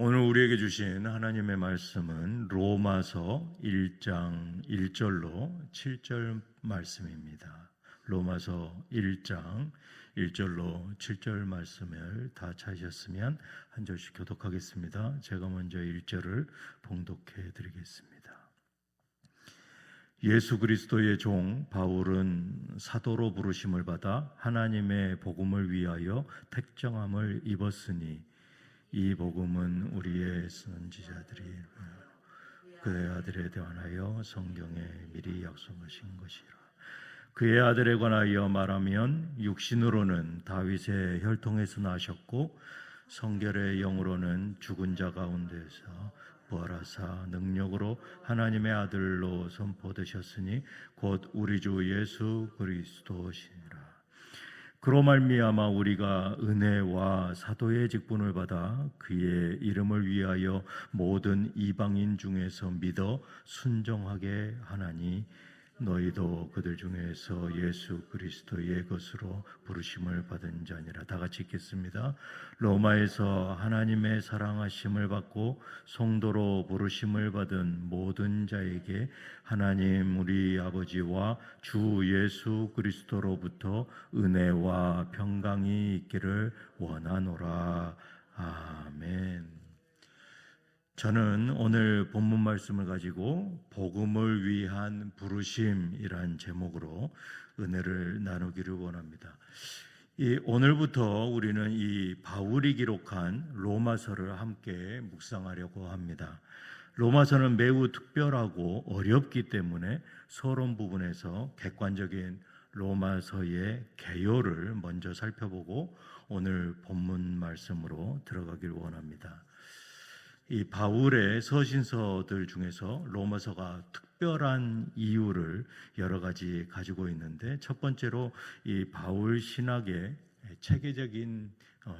오늘 우리에게 주신 하나님의 말씀은 로마서 1장 1절로 7절 말씀입니다. 로마서 1장 1절로 7절 말씀을 다 찾으셨으면 한 절씩 교독하겠습니다. 제가 먼저 1절을 봉독해 드리겠습니다. 예수 그리스도의 종 바울은 사도로 부르심을 받아 하나님의 복음을 위하여 택정함을 입었으니 이 복음은 우리의 선지자들이 그의 아들에 관하여 성경에 미리 약속하신 것이라. 그의 아들에 관하여 말하면 육신으로는 다윗의 혈통에서 나셨고 성결의 영으로는 죽은 자 가운데서 부활하사 능력으로 하나님의 아들로 선포되셨으니 곧 우리 주 예수 그리스도시니라. 그로 말미암아 우리가 은혜와 사도의 직분을 받아 그의 이름을 위하여 모든 이방인 중에서 믿어 순종하게 하나니 너희도 그들 중에서 예수 그리스도의 것으로 부르심을 받은 자니라. 다 같이 읽겠습니다. 로마에서 하나님의 사랑하심을 받고 성도로 부르심을 받은 모든 자에게 하나님 우리 아버지와 주 예수 그리스도로부터 은혜와 평강이 있기를 원하노라. 아멘. 저는 오늘 본문 말씀을 가지고 복음을 위한 부르심이란 제목으로 은혜를 나누기를 원합니다. 오늘부터 우리는 이 바울이 기록한 로마서를 함께 묵상하려고 합니다. 로마서는 매우 특별하고 어렵기 때문에 서론 부분에서 객관적인 로마서의 개요를 먼저 살펴보고 오늘 본문 말씀으로 들어가길 원합니다. 이 바울의 서신서들 중에서 로마서가 특별한 이유를 여러 가지 가지고 있는데 첫 번째로 이 바울 신학의 체계적인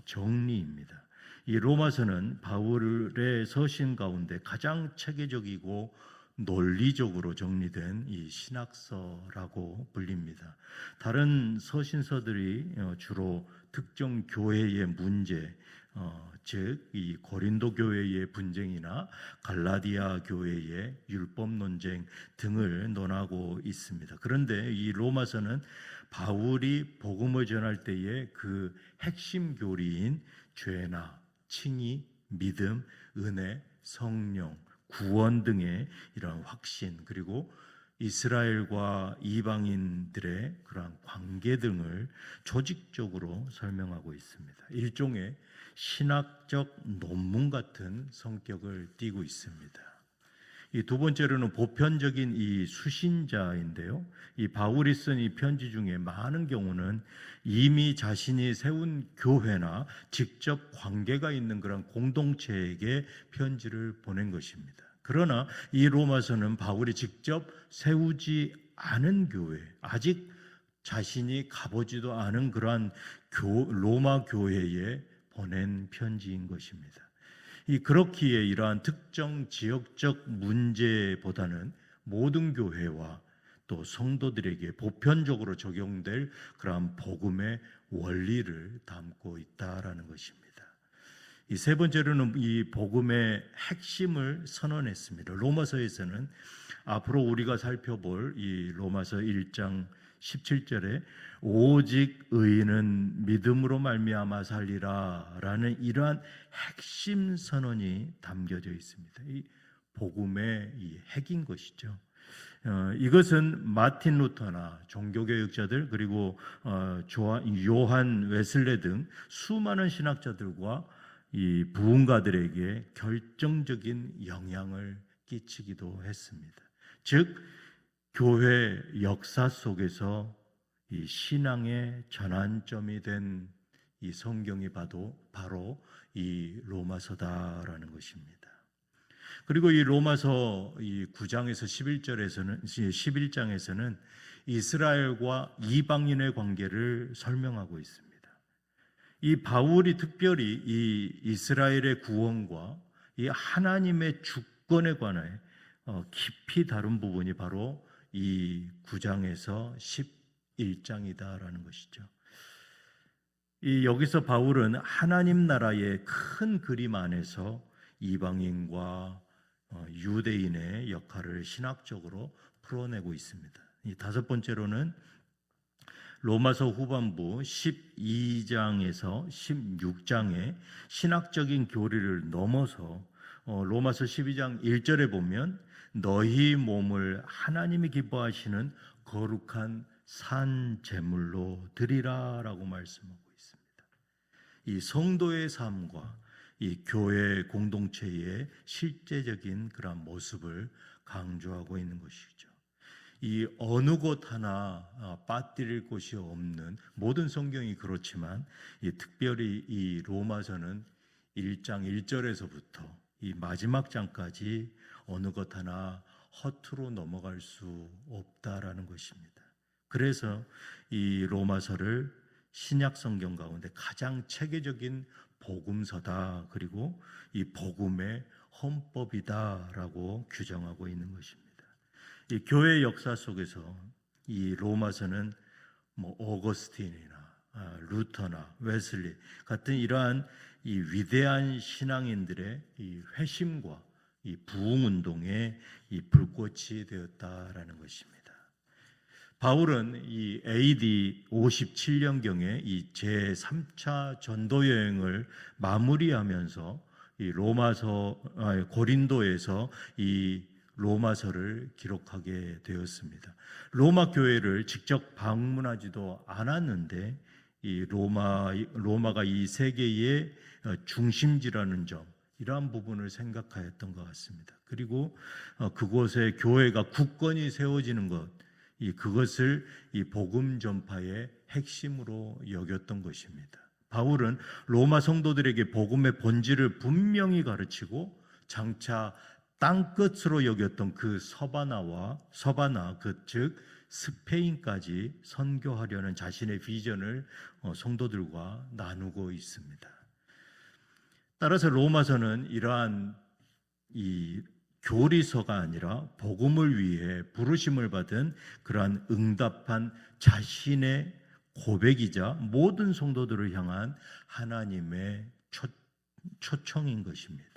정리입니다. 이 로마서는 바울의 서신 가운데 가장 체계적이고 논리적으로 정리된 이 신학서라고 불립니다. 다른 서신서들이 주로 특정 교회의 문제, 즉 이 고린도 교회의 분쟁이나 갈라디아 교회의 율법 논쟁 등을 논하고 있습니다. 그런데 이 로마서는 바울이 복음을 전할 때의 그 핵심 교리인 죄나 칭의, 믿음, 은혜, 성령, 구원 등의 이러한 확신, 그리고 이스라엘과 이방인들의 그러한 관계 등을 조직적으로 설명하고 있습니다. 일종의 신학적 논문 같은 성격을 띠고 있습니다. 이 두 번째로는 보편적인 이 수신자인데요. 이 바울이 쓴 이 편지 중에 많은 경우는 이미 자신이 세운 교회나 직접 관계가 있는 그런 공동체에게 편지를 보낸 것입니다. 그러나 이 로마서는 바울이 직접 세우지 않은 교회, 아직 자신이 가보지도 않은 그러한 로마 교회에 보낸 편지인 것입니다. 그렇기에 이러한 특정 지역적 문제보다는 모든 교회와 또 성도들에게 보편적으로 적용될 그러한 복음의 원리를 담고 있다라는 것입니다. 이 세 번째로는 이 복음의 핵심을 선언했습니다. 로마서에서는 앞으로 우리가 살펴볼 이 로마서 1장 17절에 오직 의인은 믿음으로 말미암아 살리라라는 이러한 핵심 선언이 담겨져 있습니다. 이 복음의 이 핵인 것이죠. 이것은 마틴 루터나 종교개혁자들 그리고 요한 웨슬레 등 수많은 신학자들과 이 부흥가들에게 결정적인 영향을 끼치기도 했습니다. 즉 교회 역사 속에서 이 신앙의 전환점이 된 이 성경이 바로 이 로마서다라는 것입니다. 그리고 이 로마서 이 9장에서 11장에서는 이스라엘과 이방인의 관계를 설명하고 있습니다. 이 바울이 특별히 이 이스라엘의 구원과 이 하나님의 주권에 관해 깊이 다룬 부분이 바로 이 9장에서 11장이다라는 것이죠. 여기서 바울은 하나님 나라의 큰 그림 안에서 이방인과 유대인의 역할을 신학적으로 풀어내고 있습니다. 이 다섯 번째로는 로마서 후반부 12장에서 16장의 신학적인 교리를 넘어서 로마서 12장 1절에 보면 너희 몸을 하나님이 기뻐하시는 거룩한 산 제물로 드리라라고 말씀하고 있습니다. 이 성도의 삶과 이 교회 공동체의 실제적인 그런 모습을 강조하고 있는 것이죠. 이 어느 곳 하나 빠뜨릴 곳이 없는, 모든 성경이 그렇지만 특별히 이 로마서는 1장 1절에서부터 이 마지막 장까지 어느 것 하나 허투루 넘어갈 수 없다라는 것입니다. 그래서 이 로마서를 신약 성경 가운데 가장 체계적인 복음서다, 그리고 이 복음의 헌법이다라고 규정하고 있는 것입니다. 이 교회 역사 속에서 이 로마서는 오거스틴이나 루터나 웨슬리 같은 이러한 이 위대한 신앙인들의 이 회심과 이 부흥 운동의 이 불꽃이 되었다라는 것입니다. 바울은 이 AD 57년경에 이 제3차 전도 여행을 마무리하면서 이 고린도에서 이 로마서를 기록하게 되었습니다. 로마 교회를 직접 방문하지도 않았는데 이 로마가 이 세계의 중심지라는 점, 이러한 부분을 생각하였던 것 같습니다. 그리고 그곳에 교회가 굳건히 세워지는 것, 그것을 이 복음 전파의 핵심으로 여겼던 것입니다. 바울은 로마 성도들에게 복음의 본질을 분명히 가르치고 장차 땅끝으로 여겼던 그 서바나 즉 스페인까지 선교하려는 자신의 비전을 성도들과 나누고 있습니다. 따라서 로마서는 이러한 이 교리서가 아니라 복음을 위해 부르심을 받은 그러한 응답한 자신의 고백이자 모든 성도들을 향한 하나님의 초청인 것입니다.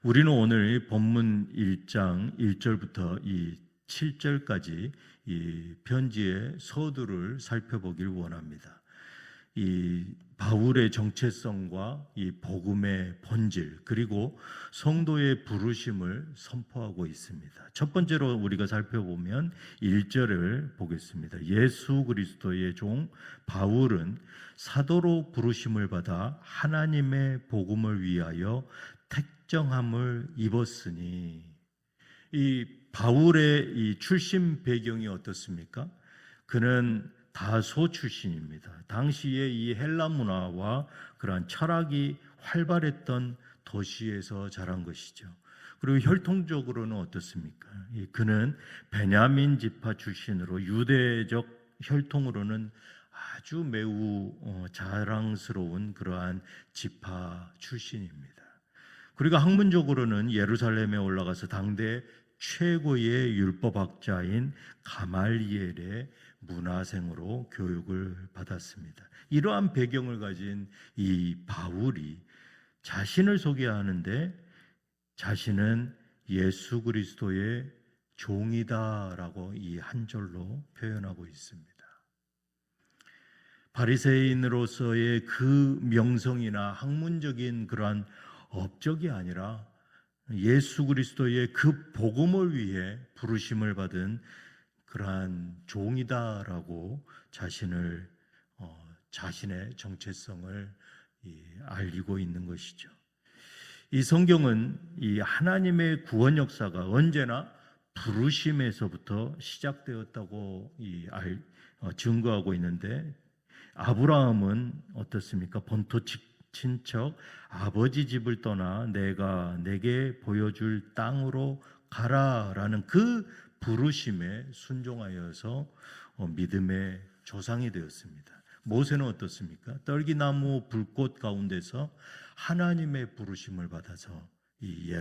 우리는 오늘 본문 1장 1절부터 이 7절까지 이 편지의 서두를 살펴보길 원합니다. 이 바울의 정체성과 이 복음의 본질, 그리고 성도의 부르심을 선포하고 있습니다. 첫 번째로 우리가 살펴보면 1절을 보겠습니다. 예수 그리스도의 종 바울은 사도로 부르심을 받아 하나님의 복음을 위하여 택정함을 입었으니, 이 바울의 이 출신 배경이 어떻습니까? 그는 다소 출신입니다. 당시에 이 헬라 문화와 그러한 철학이 활발했던 도시에서 자란 것이죠. 그리고 혈통적으로는 어떻습니까? 그는 베냐민 지파 출신으로 유대적 혈통으로는 아주 매우 자랑스러운 그러한 지파 출신입니다. 그리고 학문적으로는 예루살렘에 올라가서 당대 최고의 율법학자인 가말리엘의 문화생으로 교육을 받았습니다. 이러한 배경을 가진 이 바울이 자신을 소개하는데 자신은 예수 그리스도의 종이다라고 이 한 절로 표현하고 있습니다. 바리새인으로서의 그 명성이나 학문적인 그러한 업적이 아니라 예수 그리스도의 그 복음을 위해 부르심을 받은 그러한 종이다라고 자신의 정체성을 알리고 있는 것이죠. 이 성경은 이 하나님의 구원 역사가 언제나 부르심에서부터 시작되었다고 증거하고 있는데, 아브라함은 어떻습니까? 본토 친척 아버지 집을 떠나 내가 내게 보여줄 땅으로 가라라는 그 부르심에 순종하여서 믿음의 조상이 되었습니다. 모세는 어떻습니까? 떨기나무 불꽃 가운데서 하나님의 부르심을 받아서 이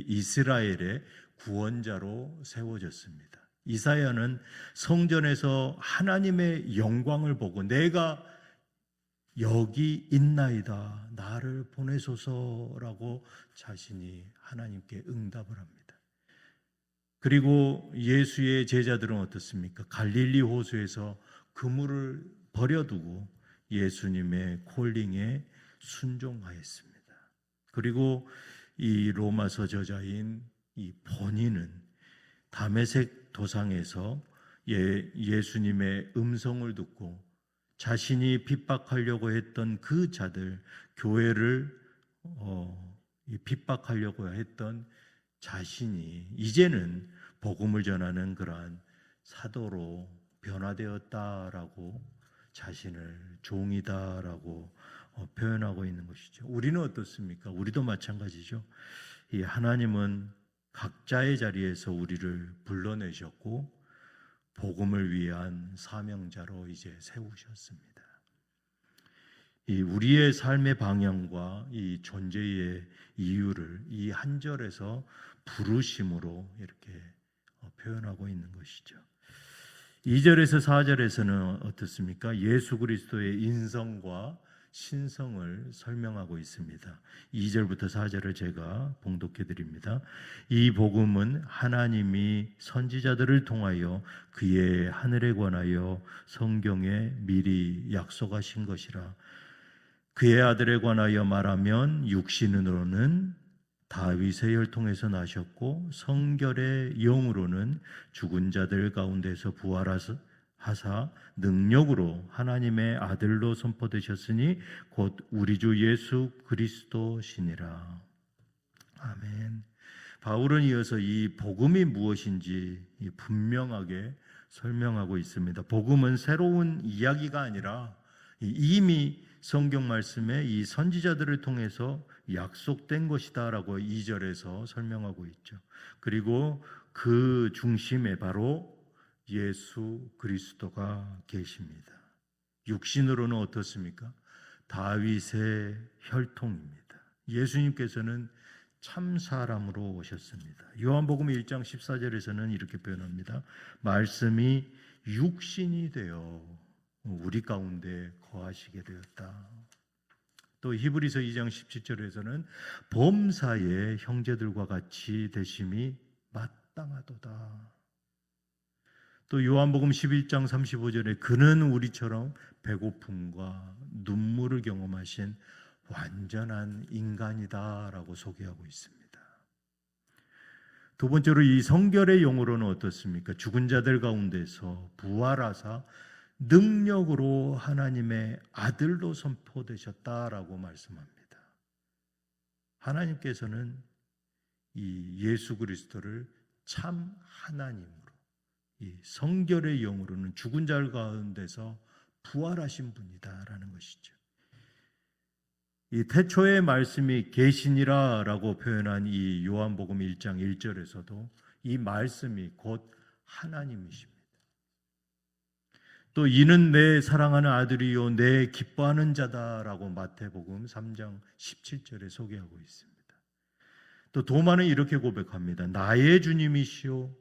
이스라엘의 구원자로 세워졌습니다. 이사야는 성전에서 하나님의 영광을 보고 내가 여기 있나이다, 나를 보내소서라고 자신이 하나님께 응답을 합니다. 그리고 예수의 제자들은 어떻습니까? 갈릴리 호수에서 그물을 버려두고 예수님의 콜링에 순종하였습니다. 그리고 이 로마서 저자인 이 본인은 다메섹 도상에서 예수님의 음성을 듣고 자신이 핍박하려고 했던 그 자들, 교회를 핍박하려고 했던 자신이 이제는 복음을 전하는 그러한 사도로 변화되었다라고 자신을 종이다라고 표현하고 있는 것이죠. 우리는 어떻습니까? 우리도 마찬가지죠. 이 하나님은 각자의 자리에서 우리를 불러내셨고 복음을 위한 사명자로 이제 세우셨습니다. 이 우리의 삶의 방향과 이 존재의 이유를 이 한 절에서 부르심으로 이렇게 표현하고 있는 것이죠. 2절에서 4절에서는 어떻습니까? 예수 그리스도의 인성과 신성을 설명하고 있습니다. 2절부터 4절을 제가 봉독해 드립니다. 이 복음은 하나님이 선지자들을 통하여 그의 하늘에 관하여 성경에 미리 약속하신 것이라. 그의 아들에 관하여 말하면 육신으로는 다윗의 혈통에서 나셨고 성결의 영으로는 죽은 자들 가운데서 부활하사 능력으로 하나님의 아들로 선포되셨으니 곧 우리 주 예수 그리스도시니라. 아멘. 바울은 이어서 이 복음이 무엇인지 분명하게 설명하고 있습니다. 복음은 새로운 이야기가 아니라 이미 성경 말씀에 이 선지자들을 통해서 약속된 것이다라고 2절에서 설명하고 있죠. 그리고 그 중심에 바로 예수 그리스도가 계십니다. 육신으로는 어떻습니까? 다윗의 혈통입니다. 예수님께서는 참 사람으로 오셨습니다. 요한복음 1장 14절에서는 이렇게 표현합니다. 말씀이 육신이 되어 우리 가운데 거하시게 되었다. 또 히브리서 2장 17절에서는 범사의 형제들과 같이 되심이 마땅하도다. 또 요한복음 11장 35절에 그는 우리처럼 배고픔과 눈물을 경험하신 완전한 인간이다라고 소개하고 있습니다. 두 번째로 이 성결의 영으로는 어떻습니까? 죽은 자들 가운데서 부활하사 능력으로 하나님의 아들로 선포되셨다라고 말씀합니다. 하나님께서는 이 예수 그리스도를 참 하나님으로, 이 성결의 영으로는 죽은 자들 가운데서 부활하신 분이다라는 것이죠. 이 태초의 말씀이 계시니라라고 표현한 이 요한복음 1장 1절에서도 이 말씀이 곧 하나님이십니다. 또 이는 내 사랑하는 아들이요 내 기뻐하는 자다라고 마태복음 3장 17절에 소개하고 있습니다. 또 도마는 이렇게 고백합니다. 나의 주님이시요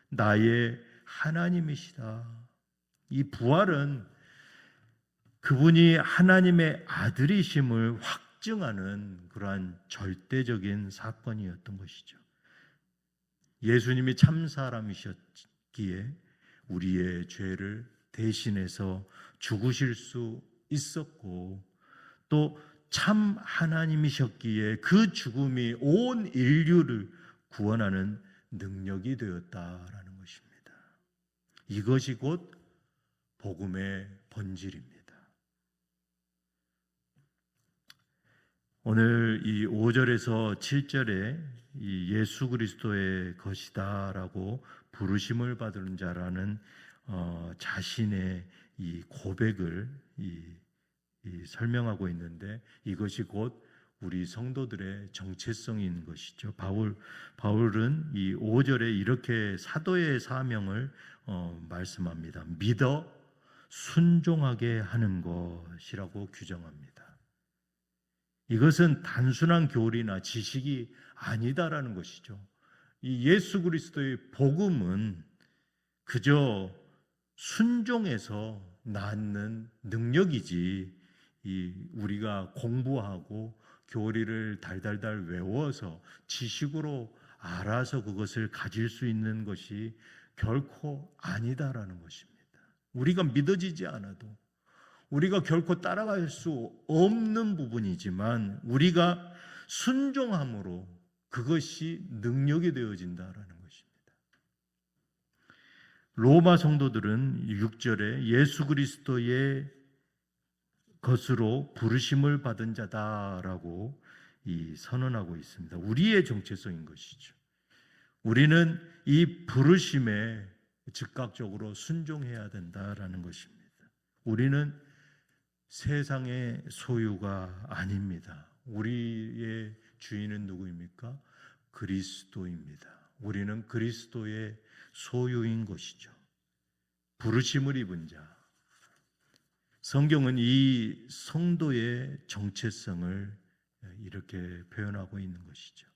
나의 하나님이시다. 이 부활은 그분이 하나님의 아들이심을 확증하는 그러한 절대적인 사건이었던 것이죠. 예수님이 참 사람이셨기에 우리의 죄를 대신해서 죽으실 수 있었고 또 참 하나님이셨기에 그 죽음이 온 인류를 구원하는 능력이 되었다라는 것입니다. 이것이 곧 복음의 본질입니다. 오늘 이 5절에서 7절에 이 예수 그리스도의 것이다라고 부르심을 받은 자라는 자신의 이 고백을 설명하고 있는데 이것이 곧 우리 성도들의 정체성이 있는 것이죠. 바울은 이 5절에 이렇게 사도의 사명을 말씀합니다. 믿어 순종하게 하는 것이라고 규정합니다. 이것은 단순한 교리나 지식이 아니다라는 것이죠. 이 예수 그리스도의 복음은 그저 순종해서 낳는 능력이지 우리가 공부하고 교리를 달달달 외워서 지식으로 알아서 그것을 가질 수 있는 것이 결코 아니다라는 것입니다. 우리가 믿어지지 않아도, 우리가 결코 따라갈 수 없는 부분이지만 우리가 순종함으로 그것이 능력이 되어진다라는 것입니다. 로마 성도들은 6절에 예수 그리스도의 것으로 부르심을 받은 자다라고 선언하고 있습니다. 우리의 정체성인 것이죠. 우리는 이 부르심에 즉각적으로 순종해야 된다라는 것입니다. 우리는 세상의 소유가 아닙니다. 우리의 주인은 누구입니까? 그리스도입니다. 우리는 그리스도의 소유인 것이죠. 부르심을 입은 자. 성경은 이 성도의 정체성을 이렇게 표현하고 있는 것이죠.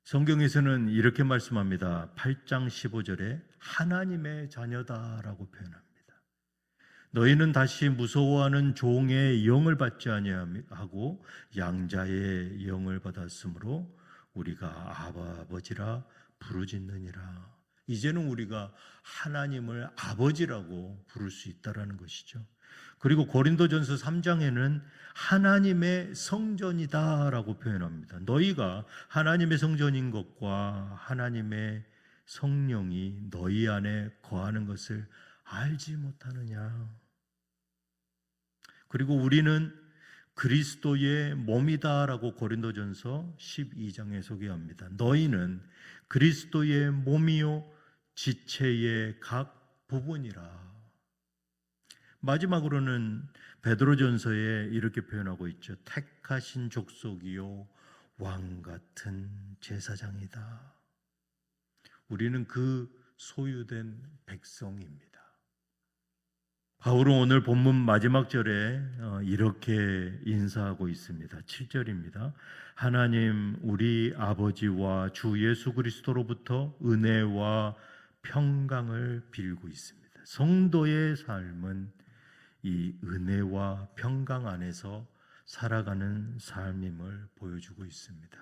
성경에서는 이렇게 말씀합니다. 8장 15절에 하나님의 자녀다라고 표현합니다. 너희는 다시 무서워하는 종의 영을 받지 아니하고 양자의 영을 받았으므로 우리가 아바 아버지라 부르짖느니라. 이제는 우리가 하나님을 아버지라고 부를 수 있다라는 것이죠. 그리고 고린도전서 3장에는 하나님의 성전이다라고 표현합니다. 너희가 하나님의 성전인 것과 하나님의 성령이 너희 안에 거하는 것을 알지 못하느냐. 그리고 우리는 그리스도의 몸이다라고 고린도전서 12장에 소개합니다. 너희는 그리스도의 몸이요 지체의 각 부분이라. 마지막으로는 베드로전서에 이렇게 표현하고 있죠. 택하신 족속이요 왕 같은 제사장이다. 우리는 그 소유된 백성입니다. 바울은 오늘 본문 마지막 절에 이렇게 인사하고 있습니다. 7절입니다. 하나님 우리 아버지와 주 예수 그리스도로부터 은혜와 평강을 빌고 있습니다. 성도의 삶은 이 은혜와 평강 안에서 살아가는 삶임을 보여주고 있습니다.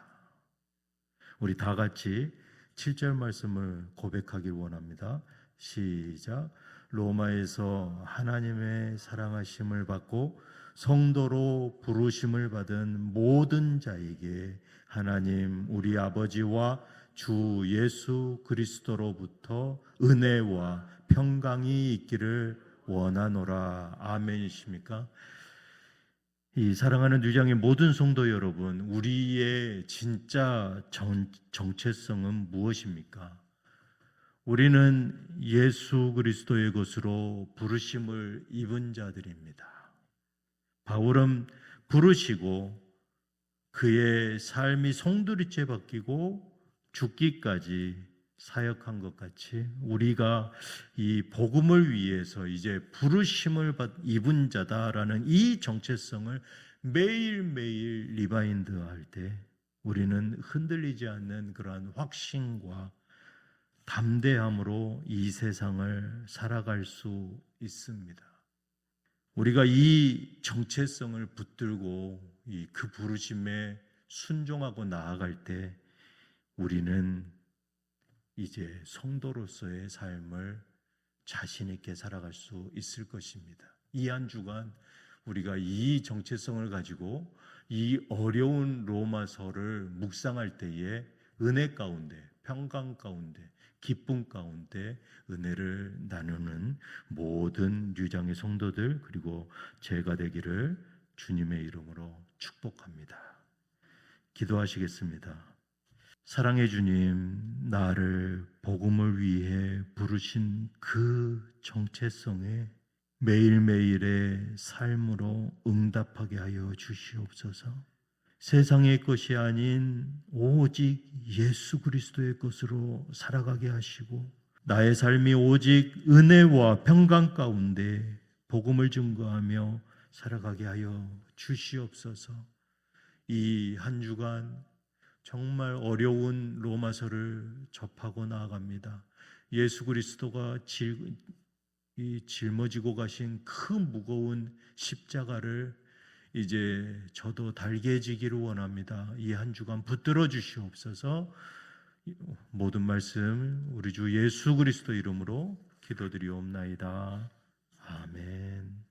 우리 다 같이 7절 말씀을 고백하길 원합니다. 시작. 로마에서 하나님의 사랑하심을 받고 성도로 부르심을 받은 모든 자에게 하나님 우리 아버지와 주 예수 그리스도로부터 은혜와 평강이 있기를 원하노라. 아멘이십니까? 이 사랑하는 뉴장의 모든 성도 여러분, 우리의 진짜 정체성은 무엇입니까? 우리는 예수 그리스도의 것으로 부르심을 입은 자들입니다. 바울은 부르시고 그의 삶이 송두리째 바뀌고 죽기까지 사역한 것 같이 우리가 이 복음을 위해서 이제 부르심을 입은 자다라는 이 정체성을 매일매일 리바인드 할 때 우리는 흔들리지 않는 그러한 확신과 담대함으로 이 세상을 살아갈 수 있습니다. 우리가 이 정체성을 붙들고 그 부르심에 순종하고 나아갈 때 우리는 이제 성도로서의 삶을 자신 있게 살아갈 수 있을 것입니다. 이 한 주간 우리가 이 정체성을 가지고 이 어려운 로마서를 묵상할 때에 은혜 가운데, 평강 가운데, 기쁨 가운데 은혜를 나누는 모든 유장의 성도들 그리고 제가 되기를 주님의 이름으로 축복합니다. 기도하시겠습니다. 사랑의 주님, 나를 복음을 위해 부르신 그 정체성에 매일매일의 삶으로 응답하게 하여 주시옵소서. 세상의 것이 아닌 오직 예수 그리스도의 것으로 살아가게 하시고 나의 삶이 오직 은혜와 평강 가운데 복음을 증거하며 살아가게 하여 주시옵소서. 이 한 주간 정말 어려운 로마서를 접하고 나아갑니다. 예수 그리스도가 이 짊어지고 가신 그 무거운 십자가를 이제 저도 달게 지기를 원합니다. 이 한 주간 붙들어 주시옵소서. 모든 말씀 우리 주 예수 그리스도 이름으로 기도드리옵나이다. 아멘.